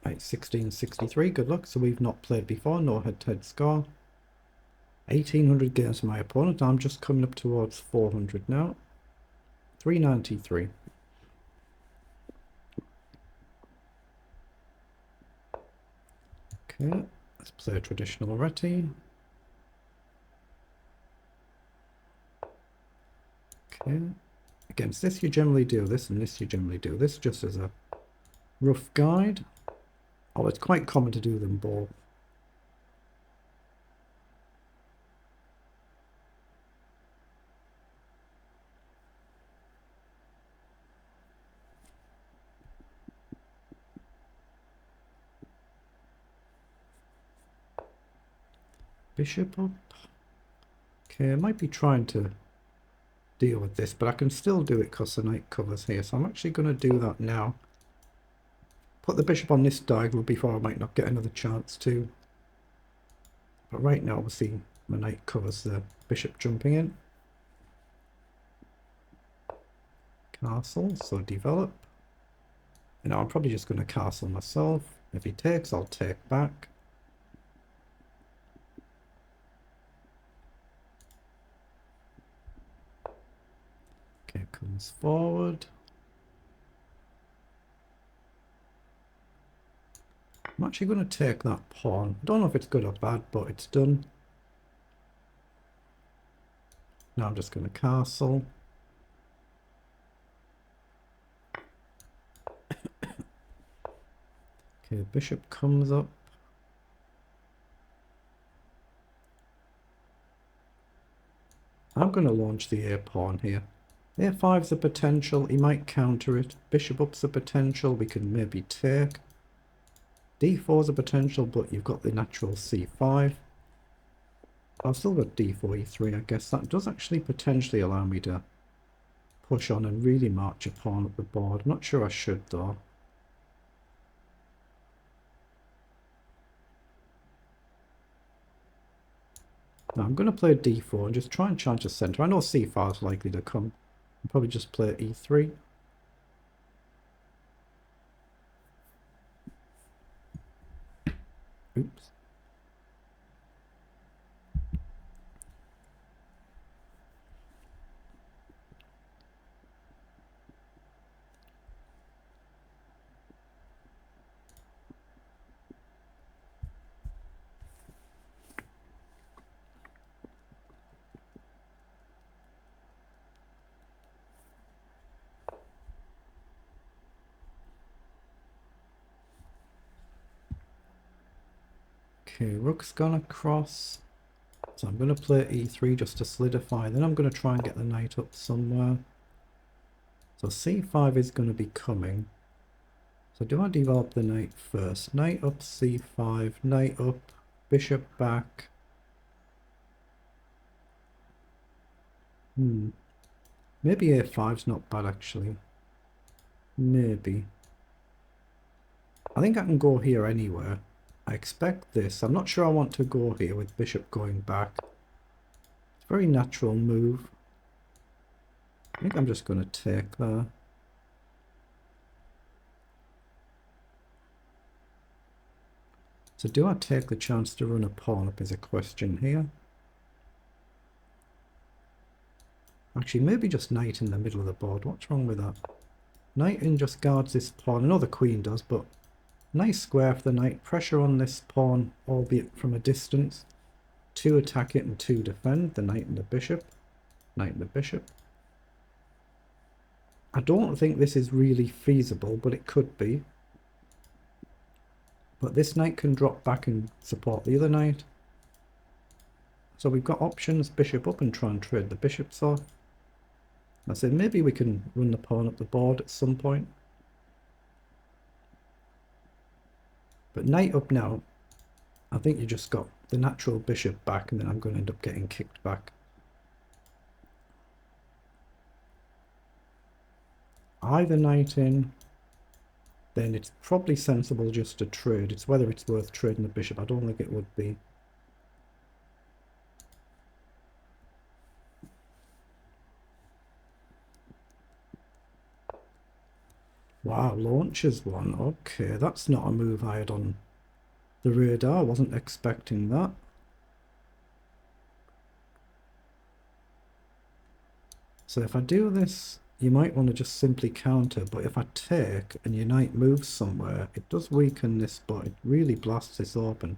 Right, 1663, good luck. So we've not played before, no head-to-head score. 1800 games for my opponent. I'm just coming up towards 400 now. 393. Okay, let's play a traditional Reti. Okay, against this you generally do this, and this you generally do this, just as a rough guide. Oh, it's quite common to do them both. Bishop up. Okay, I might be trying to deal with this, but I can still do it because the knight covers here. So I'm actually going to do that now. Put the bishop on this diagonal before I might not get another chance to. But right now, obviously, my knight covers the bishop jumping in. Castle, so develop. And now I'm probably just going to castle myself. If he takes, I'll take back. Okay, comes forward. I'm actually going to take that pawn. I don't know if it's good or bad, but it's done. Now I'm just going to castle. Okay, bishop comes up. I'm going to launch the a pawn here. a5's a potential, he might counter it. Bishop up's a potential, we can maybe take. d4's a potential, but you've got the natural c5. I've still got d4, e3, I guess. That does actually potentially allow me to push on and really march a pawn up the board. I'm not sure I should, though. Now I'm going to play d4 and just try and challenge the center. I know c5 is likely to come. I'll probably just play e3. Oops. Okay, rook's gonna cross. So I'm going to play e3 just to solidify. Then I'm going to try and get the knight up somewhere. So c5 is going to be coming. So do I develop the knight first? Knight up c5, knight up, bishop back. Maybe a5's not bad actually. Maybe. I think I can go here anywhere. I expect this. I'm not sure I want to go here with bishop going back. It's a very natural move. I think I'm just going to take there. So do I take the chance to run a pawn up is a question here. Actually, maybe just knight in the middle of the board. What's wrong with that? Knight in just guards this pawn. I know the queen does, but nice square for the knight. Pressure on this pawn, albeit from a distance. 2 attack it and 2 defend. The knight and the bishop. Knight and the bishop. I don't think this is really feasible, but it could be. But this knight can drop back and support the other knight. So we've got options. Bishop up and try and trade the bishops off. I said maybe we can run the pawn up the board at some point. But knight up now, I think you just got the natural bishop back, and then I'm going to end up getting kicked back. Either knight in, then it's probably sensible just to trade. It's whether it's worth trading the bishop. I don't think it would be. Wow, launches one. Okay, that's not a move I had on the radar. I wasn't expecting that. So if I do this, you might want to just simply counter, but if I take and your knight moves somewhere, it does weaken this, but it really blasts this open.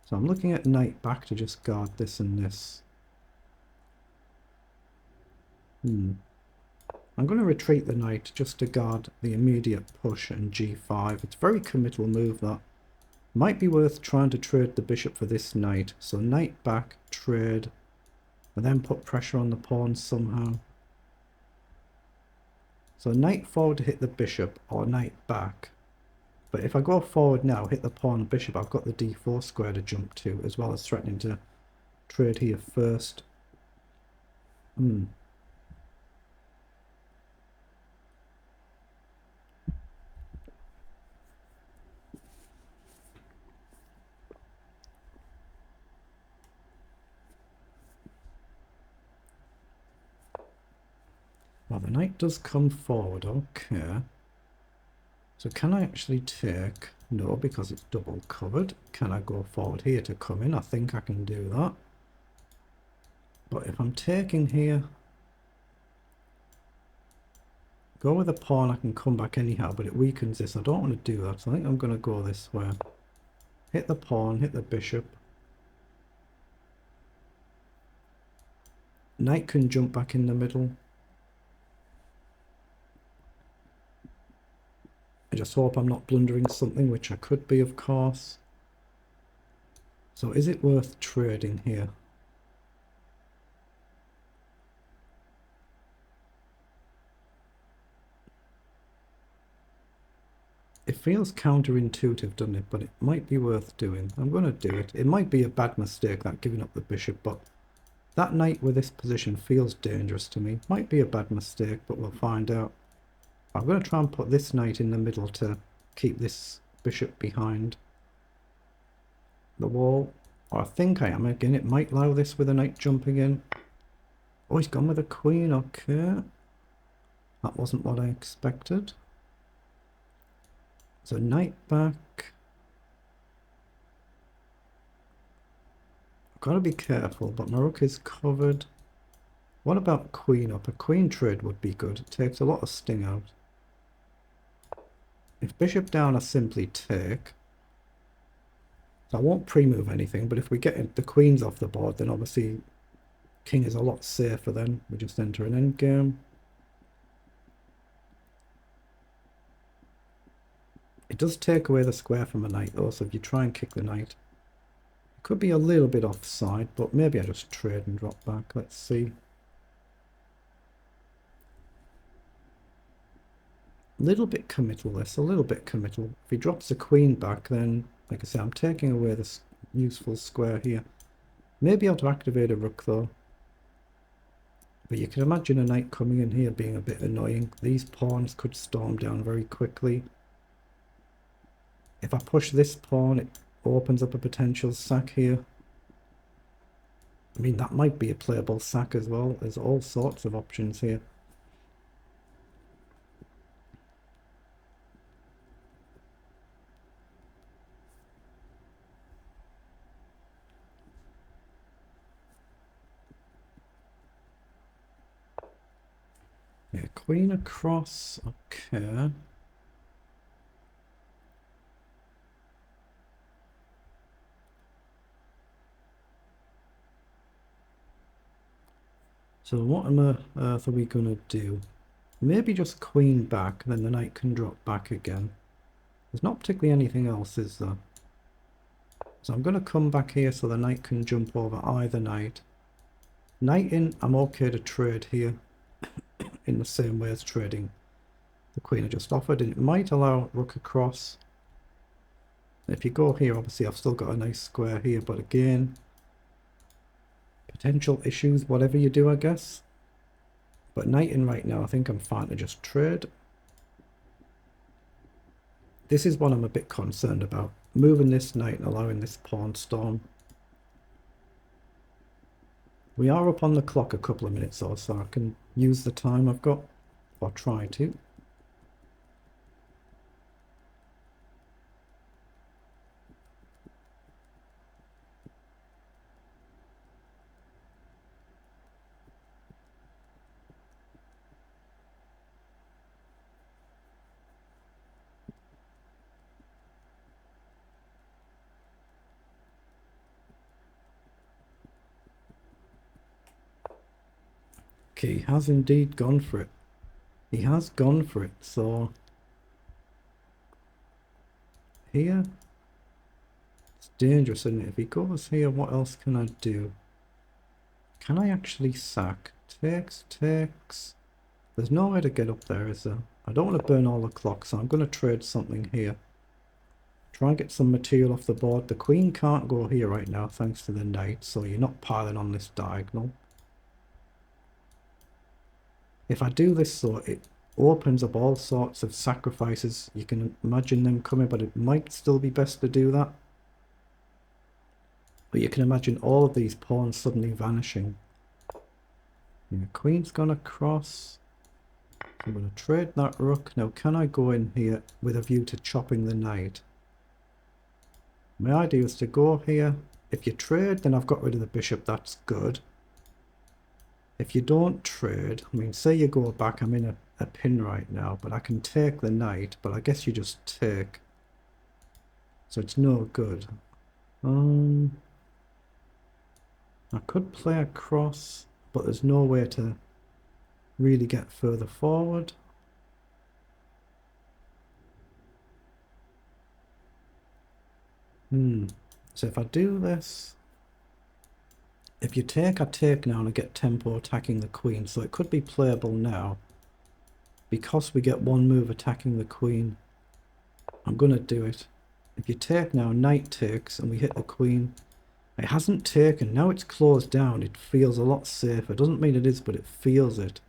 So I'm looking at knight back to just guard this and this. I'm going to retreat the knight just to guard the immediate push and g5. It's a very committal move that. Might be worth trying to trade the bishop for this knight. So knight back, trade, and then put pressure on the pawn somehow. So knight forward to hit the bishop, or knight back. But if I go forward now, hit the pawn and bishop, I've got the d4 square to jump to, as well as threatening to trade here first. Well, the knight does come forward, okay. So can I actually take... No, because it's double covered. Can I go forward here to come in? I think I can do that. But if I'm taking here... Go with a pawn, I can come back anyhow, but it weakens this. I don't want to do that, so I think I'm going to go this way. Hit the pawn, hit the bishop. Knight can jump back in the middle. I just hope I'm not blundering something, which I could be, of course. So is it worth trading here? It feels counterintuitive, doesn't it? But it might be worth doing. I'm going to do it. It might be a bad mistake, that giving up the bishop, but that knight with this position feels dangerous to me. Might be a bad mistake, but we'll find out. I'm going to try and put this knight in the middle to keep this bishop behind the wall. Or I think I am. Again, it might allow this with a knight jumping in. Oh, he's gone with a queen. Okay. That wasn't what I expected. So knight back. I've got to be careful, but my rook is covered. What about queen up? A queen trade would be good. It takes a lot of sting out. If bishop down, I simply take. So I won't pre-move anything, but if we get the queens off the board, then obviously king is a lot safer then. We just enter an endgame. It does take away the square from a knight though, so if you try and kick the knight, it could be a little bit offside, but maybe I just trade and drop back. Let's see. A little bit committal this, a little bit committal. If he drops the queen back, then, like I say, I'm taking away this useful square here. Maybe I'll activate a rook though. But you can imagine a knight coming in here being a bit annoying. These pawns could storm down very quickly. If I push this pawn, it opens up a potential sack here. I mean, that might be a playable sack as well. There's all sorts of options here. Yeah, queen across. Okay. So what on earth are we going to do? Maybe just queen back, then the knight can drop back again. There's not particularly anything else, is there? So I'm going to come back here so the knight can jump over either knight. Knight in, I'm okay to trade here in the same way as trading the queen I just offered. And it might allow rook across. If you go here, obviously I've still got a nice square here, but again, potential issues, whatever you do, I guess. But knight in right now, I think I'm fine to just trade. This is what I'm a bit concerned about. Moving this knight and allowing this pawn storm. We are up on the clock a couple of minutes or so. I can use the time I've got, or try to. Okay, he has indeed gone for it. He has gone for it, so... Here? It's dangerous, isn't it? If he goes here, what else can I do? Can I actually sack? Takes. There's no way to get up there, is there? I don't want to burn all the clocks, so I'm going to trade something here. Try and get some material off the board. The queen can't go here right now, thanks to the knight, so you're not piling on this diagonal. If I do this, though, it opens up all sorts of sacrifices. You can imagine them coming, but it might still be best to do that. But you can imagine all of these pawns suddenly vanishing. Yeah, queen's gonna cross. I'm going to trade that rook. Now, can I go in here with a view to chopping the knight? My idea is to go here. If you trade, then I've got rid of the bishop. That's good. If you don't trade, I mean, say you go back, I'm in a pin right now, but I can take the knight, but I guess you just take. So it's no good. I could play across, but there's no way to really get further forward. So if I do this, if you take, I take now and I get tempo attacking the queen. So it could be playable now. Because we get one move attacking the queen, I'm going to do it. If you take now, knight takes, and we hit the queen. It hasn't taken. Now it's closed down. It feels a lot safer. Doesn't mean it is, but it feels it.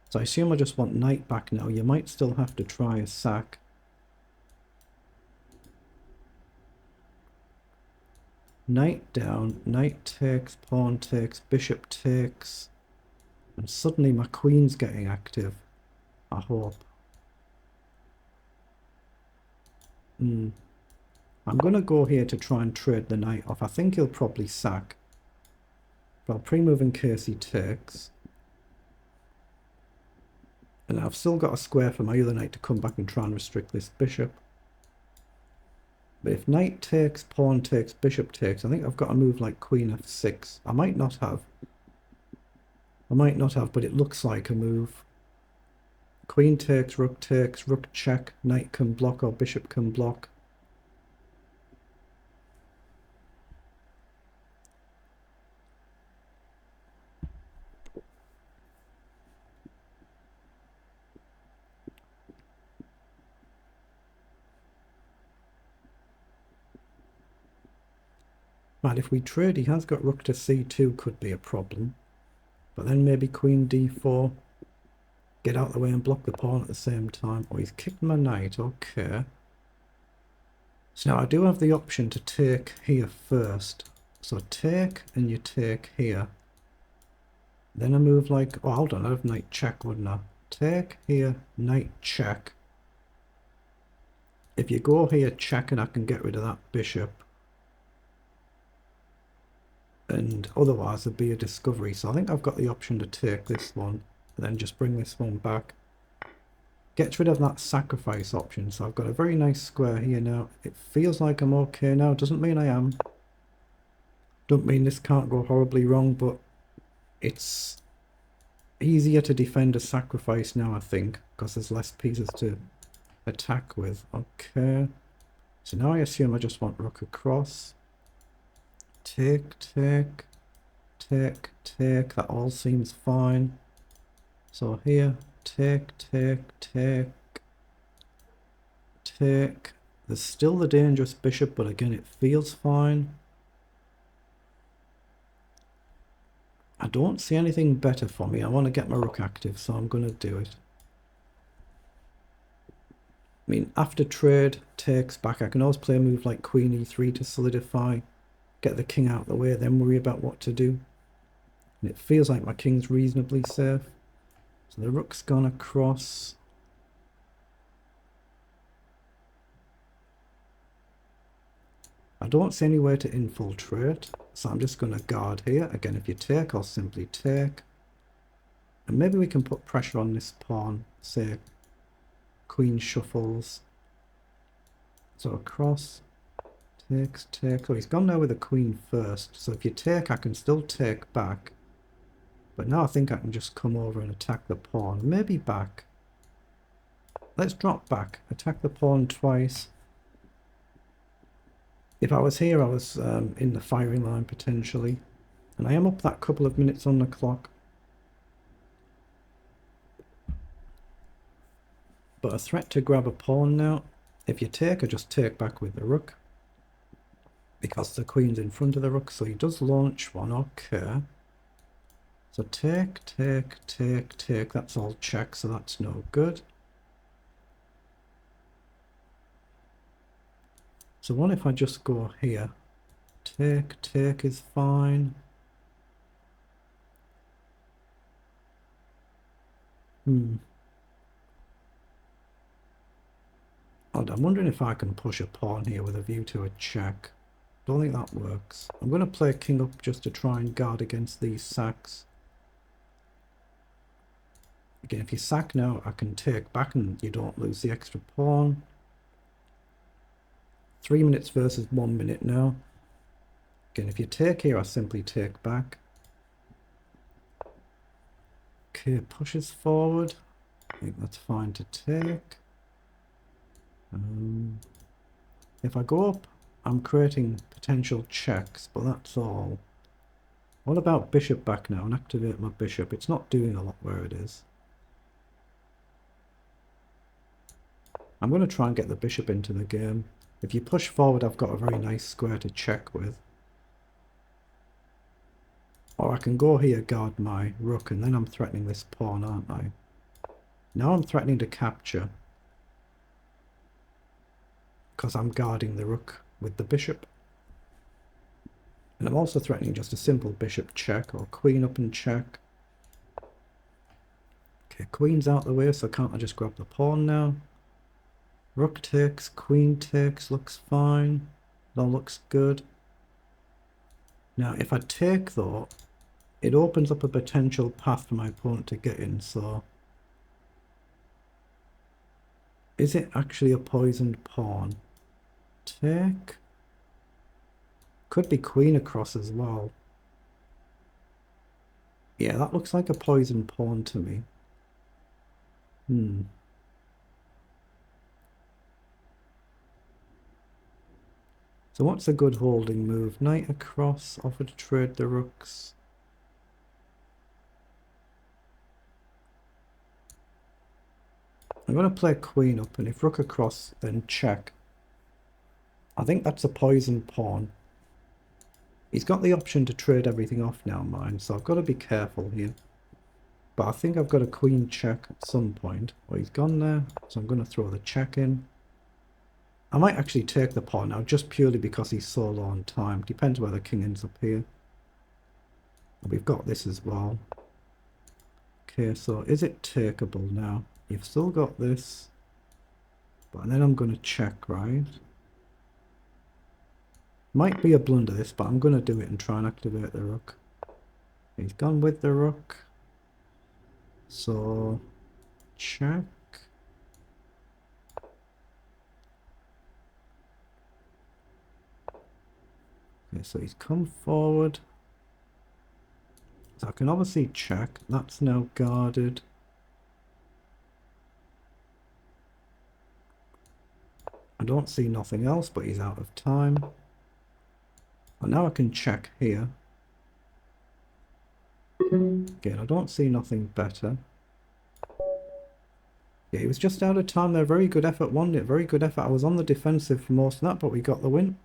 So I assume I just want knight back now. You might still have to try a sack. Knight down, knight takes, pawn takes, bishop takes. And suddenly my queen's getting active. I hope. I'm going to go here to try and trade the knight off. I think he'll probably sack. But I'll pre-move in case he takes. And I've still got a square for my other knight to come back and try and restrict this bishop. But if knight takes, pawn takes, bishop takes, I think I've got to move like queen f6. I might not have. But it looks like a move. Queen takes, rook check, knight can block or bishop can block. Right, if we trade, he has got rook to c2, could be a problem. But then maybe queen d4. Get out of the way and block the pawn at the same time. Oh, he's kicked my knight, okay. So now I do have the option to take here first. So take, and you take here. Then I move like, oh, hold on, I'd have knight check, wouldn't I? Take here, knight check. If you go here, check, and I can get rid of that bishop. And otherwise there'd be a discovery. So I think I've got the option to take this one, and then just bring this one back. Gets rid of that sacrifice option. So I've got a very nice square here now. It feels like I'm okay now. Doesn't mean I am. Don't mean this can't go horribly wrong, but it's easier to defend a sacrifice now, I think, because there's less pieces to attack with. Okay. So now I assume I just want rook across. Take. That all seems fine. So here, take. There's still the dangerous bishop, but again, it feels fine. I don't see anything better for me. I want to get my rook active, so I'm going to do it. I mean, after trade, takes back, I can always play a move like queen e3 to solidify, get the king out of the way, then worry about what to do. And it feels like my king's reasonably safe. So the rook's gone across. I don't see any way to infiltrate, so I'm just going to guard here. Again, if you take, I'll simply take. And maybe we can put pressure on this pawn, say queen shuffles. So across, take. Oh, he's gone now with the queen first. So if you take, I can still take back. But now I think I can just come over and attack the pawn. Maybe back. Let's drop back. Attack the pawn twice. If I was here, I was in the firing line potentially. And I am up that couple of minutes on the clock. But a threat to grab a pawn now. If you take, I just take back with the rook. Because the queen's in front of the rook, so he does launch one. Okay. So take, take, take, take. That's all check, so that's no good. So what if I just go here? Take, take is fine. I'm wondering if I can push a pawn here with a view to a check. Don't think that works. I'm going to play king up just to try and guard against these sacks. Again, if you sack now, I can take back and you don't lose the extra pawn. 3 minutes versus 1 minute now. Again, if you take here, I simply take back. Okay, pushes forward. I think that's fine to take. If I go up, I'm creating potential checks, but that's all. What about bishop back now and activate my bishop? It's not doing a lot where it is. I'm going to try and get the bishop into the game. If you push forward, I've got a very nice square to check with. Or I can go here, guard my rook, and then I'm threatening this pawn, aren't I? Now I'm threatening to capture. Because I'm guarding the rook with the bishop. And I'm also threatening just a simple bishop check or queen up and check. Okay, queen's out the way, so can't I just grab the pawn now? Rook takes, queen takes, looks fine. That looks good. Now, if I take though, it opens up a potential path for my opponent to get in, so... Is it actually a poisoned pawn? Take? Could be queen across as well. Yeah, that looks like a poisoned pawn to me. So what's a good holding move? Knight across, offer to trade the rooks. I'm going to play queen up, and if rook across, then check. I think that's a poisoned pawn. He's got the option to trade everything off now, mine, so I've got to be careful here. But I think I've got a queen check at some point. Well, he's gone there, so I'm going to throw the check in. I might actually take the pawn now, just purely because he's so low on time. Depends where the king ends up here. We've got this as well. Okay, so is it takeable now? You've still got this. But then I'm going to check, right? Might be a blunder this, but I'm going to do it and try and activate the rook. He's gone with the rook. So, check. Okay, so he's come forward. So I can obviously check. That's now guarded. I don't see nothing else, but he's out of time. And now I can check here. Again, I don't see nothing better. Yeah, he was just out of time there. Very good effort, wasn't it? Very good effort. I was on the defensive for most of that, but we got the win.